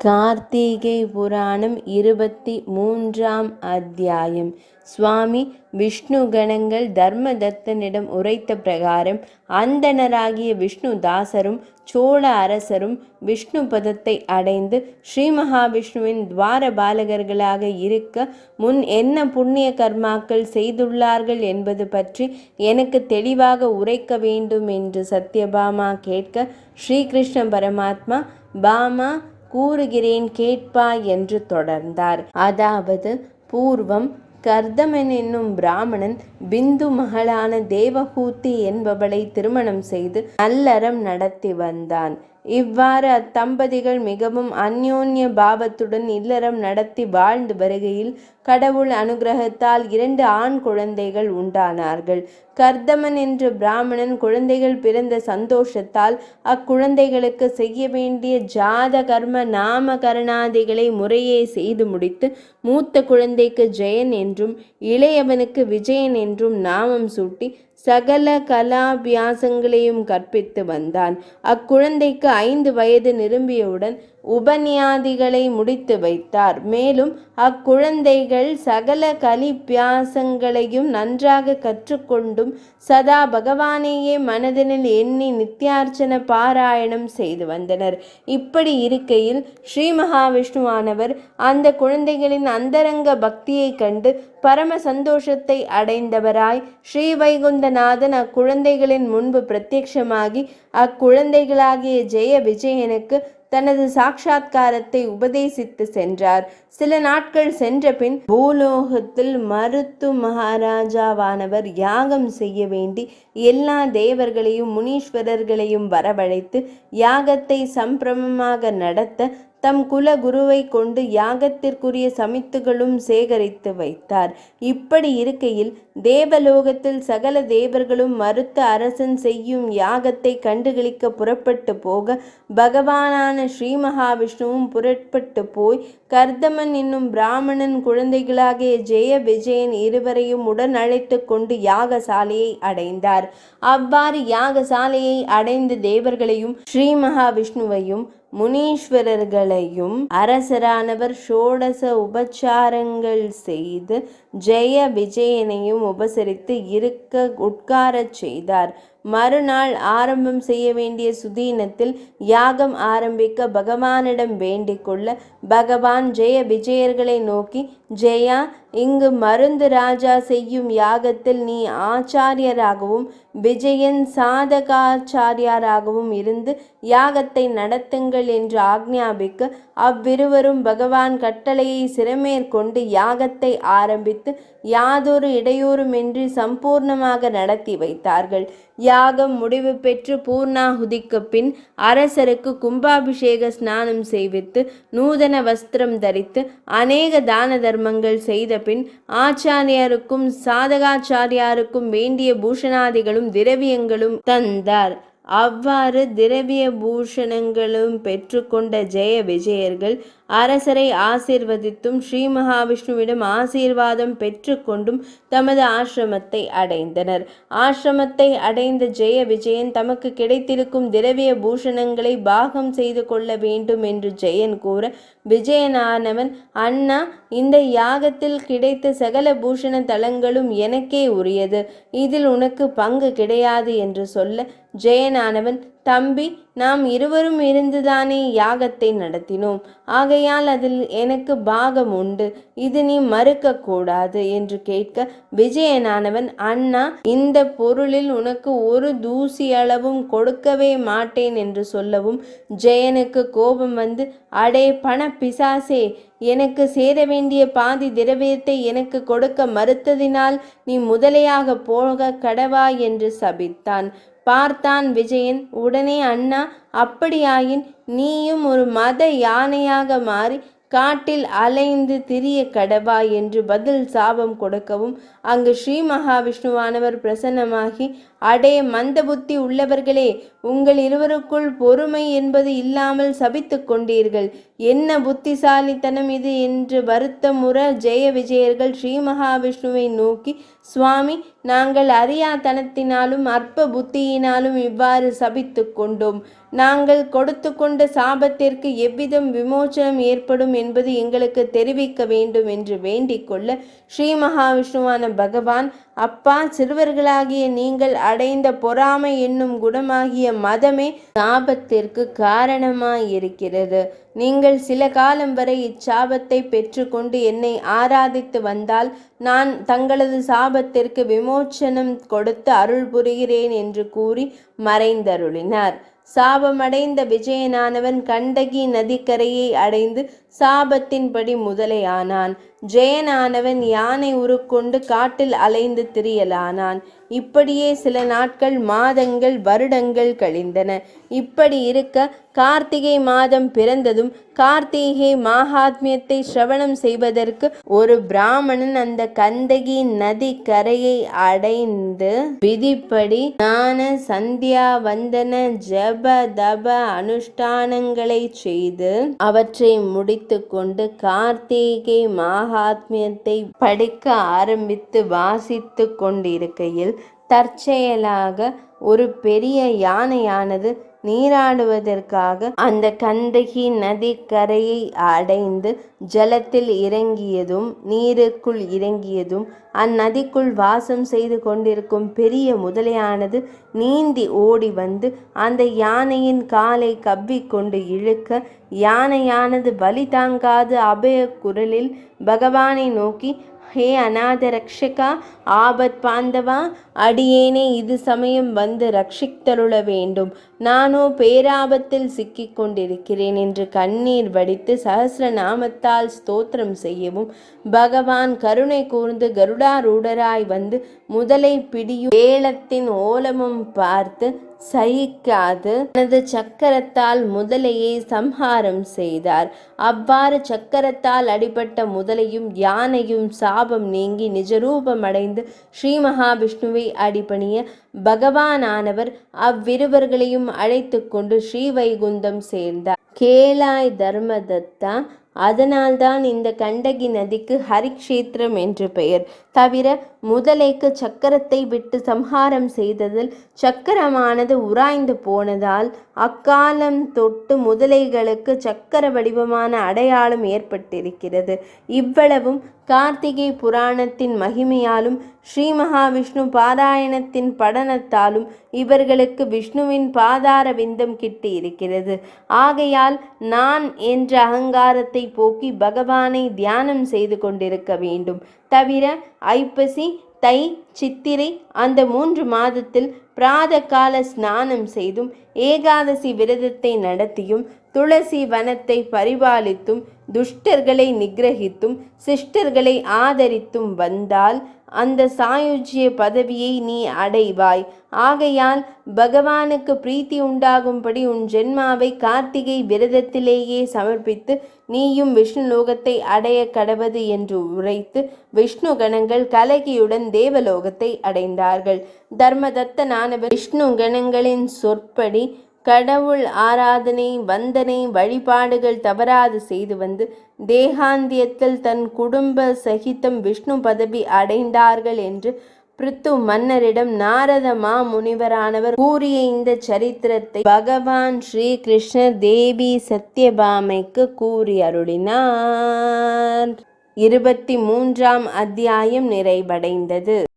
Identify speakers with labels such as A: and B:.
A: கார்த்திகை புராணம் 23ஆம் அத்தியாயம். சுவாமி விஷ்ணு கணங்கள் தர்மதத்தனிடம் உரைத்த பிரகாரம் அந்தணராகிய விஷ்ணு தாசரும் சோழ அரசரும் விஷ்ணு பதத்தை அடைந்து ஸ்ரீ மகாவிஷ்ணுவின் துவார பாலகர்களாக இருக்க முன் என்ன புண்ணிய கர்மாக்கள் செய்துள்ளார்கள் என்பது பற்றி எனக்கு தெளிவாக உரைக்க வேண்டும் என்று சத்யபாமா கேட்க, ஸ்ரீகிருஷ்ண பரமாத்மா, பாமா கூறுகிறேன் கேட்பாய் என்று தொடர்ந்தார். அதாவது, பூர்வம் கர்தமன் என்னும் பிராமணன் பிந்து மகளான தேவஹூதி என்பவளை திருமணம் செய்து நல்லறம் நடத்தி வந்தான். இவ்வாறு அத்தம்பதிகள் மிகவும் அந்யோன்ய பாவத்துடன் இல்லறம் நடத்தி வாழ்ந்து வருகையில் கடவுள் அனுகிரகத்தால் 2 ஆண் குழந்தைகள் உண்டானார்கள். கர்தமன் என்ற பிராமணன் குழந்தைகள் பிறந்த சந்தோஷத்தால் அக்குழந்தைகளுக்கு செய்ய வேண்டிய ஜாத கர்ம நாமகரணாதிகளை முறையே செய்து முடித்து மூத்த குழந்தைக்கு ஜெயன் என்றும் இளையவனுக்கு விஜயன் என்றும் நாமம் சூட்டி சகல கலாபியாசங்களையும் கற்பித்து வந்தான். அக்குழந்தைக்கு 5 வயது நிரம்பியவுடன் உபநியாதிகளை முடித்து வைத்தார். மேலும் அக்குழந்தைகள் சகல கலிபியாசங்களையும் நன்றாக கற்றுக்கொண்டும் சதா பகவானையே மனதினில் எண்ணி நித்தியார்ச்சன பாராயணம் செய்து வந்தனர். இப்படி இருக்கையில் ஸ்ரீ மகாவிஷ்ணுவானவர் அந்த குழந்தைகளின் அந்தரங்க பக்தியை கண்டு பரம சந்தோஷத்தை அடைந்தவராய் ஸ்ரீ வைகுந்தநாதன் அக்குழந்தைகளின் முன்பு பிரத்யட்சமாகி அக்குழந்தைகளாகிய ஜெய விஜயனுக்கு தனது சாட்சாத்காரத்தை உபதேசித்து சென்றார். சில நாட்கள் சென்ற பின் பூலோகத்தில் மருத்து மகாராஜாவானவர் யாகம் செய்ய வேண்டி எல்லா தேவர்களையும் முனீஸ்வரர்களையும் வரவழைத்து யாகத்தை சம்பிரமமாக நடத்த தம் குல குருவை கொண்டு யாகத்திற்குரிய சமித்துகளும் சேகரித்து வைத்தார். இப்படி இருக்கையில் தேவலோகத்தில் சகல தேவர்களும் மருத்த அரசன் செய்யும் யாகத்தை கண்டுகளிக்க புறப்பட்டு போக பகவானான ஸ்ரீ மகாவிஷ்ணுவும் புறப்பட்டு போய் கர்தமன் என்னும் பிராமணன் குழந்தைகளாகிய ஜெய விஜயன் இருவரையும் உடன் அழைத்து கொண்டு யாகசாலையை அடைந்தார். அவ்வாறு யாகசாலையை அடைந்த தேவர்களையும் ஸ்ரீ மகாவிஷ்ணுவையும் முனீஸ்வரர்களையும் அரசரானவர் ஷோடச உபச்சாரங்கள் செய்து ஜெய விஜயனையும் உபசரித்து இருக்க உட்காரச் செய்தார். மறுநாள் ஆரம்பம் செய்ய வேண்டிய சுதீனத்தில் யாகம் ஆரம்பிக்க பகவானிடம் வேண்டிக் கொள்ள பகவான் ஜெய விஜயர்களை நோக்கி, ஜெயா, இங்கு மருந்து ராஜா செய்யும் யாகத்தில் நீ ஆச்சாரியராகவும் விஜயன் சாதகாச்சாரியாராகவும் இருந்து யாகத்தை நடத்துங்கள் என்று ஆக்ஞாபிக்க அவ்விருவரும் பகவான் கட்டளையை சிரமேற்கொண்டு யாகத்தை ஆரம்பித்து யாதொரு இடையூறுமின்றி சம்பூர்ணமாக நடத்தி வைத்தார்கள். யாகம் முடிவு பெற்று பூர்ணாகுதிக்கு பின் அரசருக்கு கும்பாபிஷேக ஸ்நானம் செய்வித்து நூதன வஸ்திரம் தரித்து அநேக தான தர்மங்கள் செய்த பின் ஆச்சாரியாருக்கும் சாதகாச்சாரியாருக்கும் வேண்டிய பூஷணாதிகளும் திரவியங்களும் தந்தார். அவ்வாறு திரவிய பூஷணங்களும் பெற்றுக்கொண்ட ஜெய விஜயர்கள் அரசரை ஆசீர்வதித்தும் ஸ்ரீ மகாவிஷ்ணுவிடம் ஆசீர்வாதம் பெற்றுக்கொண்டும் தமது ஆசிரமத்தை அடைந்தனர். ஆசிரமத்தை அடைந்த ஜெய விஜயன் தமக்கு கிடைத்திருக்கும் திரவிய பூஷணங்களை பாகம் செய்து கொள்ள வேண்டும் என்று ஜெயன் கூற, விஜயனானவன், அண்ணா, இந்த யாகத்தில் கிடைத்த சகல பூஷண தலங்களும் எனக்கே உரியது, இதில் உனக்கு பங்கு கிடையாது என்று சொல்ல, ஜெயனானவன், தம்பி, நாம் இருவரும் இருந்துதானே யாகத்தை நடத்தினோம், ஆகையால் அதில் எனக்கு பாகம் உண்டு, இது நீ மறுக்க கூடாது என்று கேட்க, விஜயனானவன், அண்ணா, இந்த பொருளில் உனக்கு ஒரு தூசி அளவும் கொடுக்கவே மாட்டேன் என்று சொல்லவும் ஜெயனுக்கு கோபம் வந்து, அடே பண பிசாசே, எனக்கு சேர வேண்டிய பாதி திரவியத்தை எனக்கு கொடுக்க மறுத்ததினால் நீ முதலையாக போக கடவா என்று சபித்தான். பார்த்தான் விஜயன். உடனே, அண்ணா, அப்படியாயின் நீயும் ஒரு மத யானையாக மாறி காட்டில் அலைந்து திரிய கடவா என்று பதில் சாபம் கொடுக்கவும் அங்கு ஸ்ரீ மகாவிஷ்ணுவானவர் பிரசன்னமாகி, அடே மந்த புத்தி உள்ளவர்களே, உங்கள் இருவருக்குள் பொறுமை என்பது இல்லாமல் சபித்து கொண்டீர்கள், என்ன புத்திசாலித்தனம் இது என்று வருத்தமுற ஜெய விஜயர்கள் ஸ்ரீ மகாவிஷ்ணுவை நோக்கி சுவாமி, நாங்கள் அறியாத்தனத்தினாலும் அற்ப புத்தியினாலும் இவ்வாறு சபித்து கொண்டோம். நாங்கள் கொடுத்து கொண்ட சாபத்திற்கு எவ்விதம் விமோசனம் ஏற்படும் என்பது எங்களுக்கு தெரிவிக்க வேண்டும் என்று வேண்டிக் கொள்ள ஸ்ரீ மகாவிஷ்ணுவான பகவான், அப்பா, சிறுவர்களாகிய நீங்கள் அடைந்த பொறாமை என்னும் குணமாகிய மதமே சாபத்திற்கு காரணமாயிருக்கிறது. நீங்கள் சில காலம் வரை இச்சாபத்தை பெற்று கொண்டு என்னை ஆராதித்து வந்தால் நான் தங்களது சாபத்திற்கு விமோச்சனம் கொடுத்து அருள் புரிகிறேன் என்று கூறி மறைந்தருளினார். சாபமடைந்த விஜயனானவன் கண்டகி நதிக்கரையை அடைந்து சாபத்தின்படி முதலையானான். ஜெயனானவன் யானை உருக்கொண்டு காட்டில் அலைந்து திரியலானான். இப்படியே சில நாட்கள், மாதங்கள், வருடங்கள் கழிந்தன. இப்படி இருக்க கார்த்திகை மாதம் பிறந்ததும் கார்த்திகை மகாத்மியத்தை சிரவணம் செய்வதற்கு ஒரு பிராமணன் அந்த கந்தகி நதி கரையை அடைந்து விதிப்படி ஸ்நான, சந்தியா, வந்தன, ஜப, தப அனுஷ்டானங்களை செய்து அவற்றை முடித்து கொண்டு கார்த்திகை மகாத்மியத்தை படிக்க ஆரம்பித்து வாசித்து கொண்டிருக்கையில் தற்செயலாக ஒரு பெரிய யானையானது நீராடுவதற்காக அந்த கந்தகி நதி கரையை அடைந்து ஜலத்தில் இறங்கியதும் நீருக்குள் இறங்கியதும் அந்நதிக்குள் வாசம் செய்து கொண்டிருக்கும் பெரிய முதலையானது நீந்தி ஓடி வந்து அந்த யானையின் காலை கவ்விக்கொண்டு இழுக்க யானையானது வலி தாங்காது அபய குரலில் பகவானை நோக்கி, ஹே அநாத ரக்ஷகா, ஆபத் பாந்தவா, அடியேனே இது சமயம் வந்து ரட்சித்தருள வேண்டும். நானோ பேராபத்தில் சிக்கிக் கொண்டிருக்கிறேன் என்று கண்ணீர் வடித்து சஹஸ்ரநாமத்தால் ஸ்தோத்திரம் செய்யவும் பகவான் கருணை கூர்ந்து கருடாரூடராய் வந்து முதலை பிடியும் வேளத்தின் ஓலமும் பார்த்து சகிக்காது தனது சக்கரத்தால் முதலையை சம்ஹாரம் செய்தார். அவ்வாறு சக்கரத்தால் அடிபட்ட முதலையும் யானையும் சாபம் நீங்கி நிஜரூபமடைந்து ஸ்ரீ மகாவிஷ்ணுவை அடிபணிய பகவானானவர் அவ்விருவர்களையும் அழைத்து கொண்டு ஸ்ரீவைகுந்தம் சேர்ந்தார். கேளாய் தர்மதத்தா, அதனால்தான் இந்த கண்டகி நதிக்கு ஹரிக்ஷேத்திரம் என்று பெயர். தவிர முதலைக்கு சக்கரத்தை விட்டு சம்ஹாரம் செய்ததில் சக்கரமானது உராய்ந்து போனதால் அக்காலம் தொட்டு முதலைகளுக்கு சக்கர வடிவமான அடையாளம் ஏற்பட்டிருக்கிறது. இவ்வளவும் கார்த்திகை புராணத்தின் மகிமையாலும் ஸ்ரீ மகாவிஷ்ணு பாராயணத்தின் படனத்தாலும் இவர்களுக்கு விஷ்ணுவின் பாதார விந்தம் கிட்டி இருக்கிறது. ஆகையால் நான் என்ற அகங்காரத்தை போக்கி பகவானை தியானம் செய்து கொண்டிருக்க வேண்டும். தவிர ஐப்பசி, தை, சித்திரை அந்த 3 மாதத்தில் பிராத கால ஸ்நானம் செய்தும் ஏகாதசி விரதத்தை நடத்தியும் துளசி வனத்தை பரிபாலித்தும் துஷ்டர்களை நிகிரகித்தும் சிஷ்டர்களை ஆதரித்தும் வந்தால் அந்த சாயுஜ்ய பதவியை நீ அடைவாய். ஆகையால் பகவானுக்கு பிரீத்தி உண்டாகும்படி உன் ஜென்மாவை கார்த்திகை விரதத்திலேயே சமர்ப்பித்து நீயும் விஷ்ணு லோகத்தை அடைய கடவது என்று உரைத்து விஷ்ணு கணங்கள் கலகியுடன் தேவலோகத்தை அடைந்தார்கள். தர்மதத்தனானவர் விஷ்ணு கணங்களின் சொற்படி கடவுள் ஆராதனை, வந்தனை, வழிபாடுகள் தவறாது செய்து வந்து தேகாந்தியத்தில் தன் குடும்ப சகிதம் விஷ்ணு பதவி அடைந்தார்கள் என்று பிருத்து மன்னரிடம் நாரத மாமுனிவரானவர் கூறிய இந்த சரித்திரத்தை பகவான் ஸ்ரீ கிருஷ்ணர் தேவி சத்யபாமைக்கு கூறி அருளினார். 23ஆம் அத்தியாயம் நிறைவடைந்தது.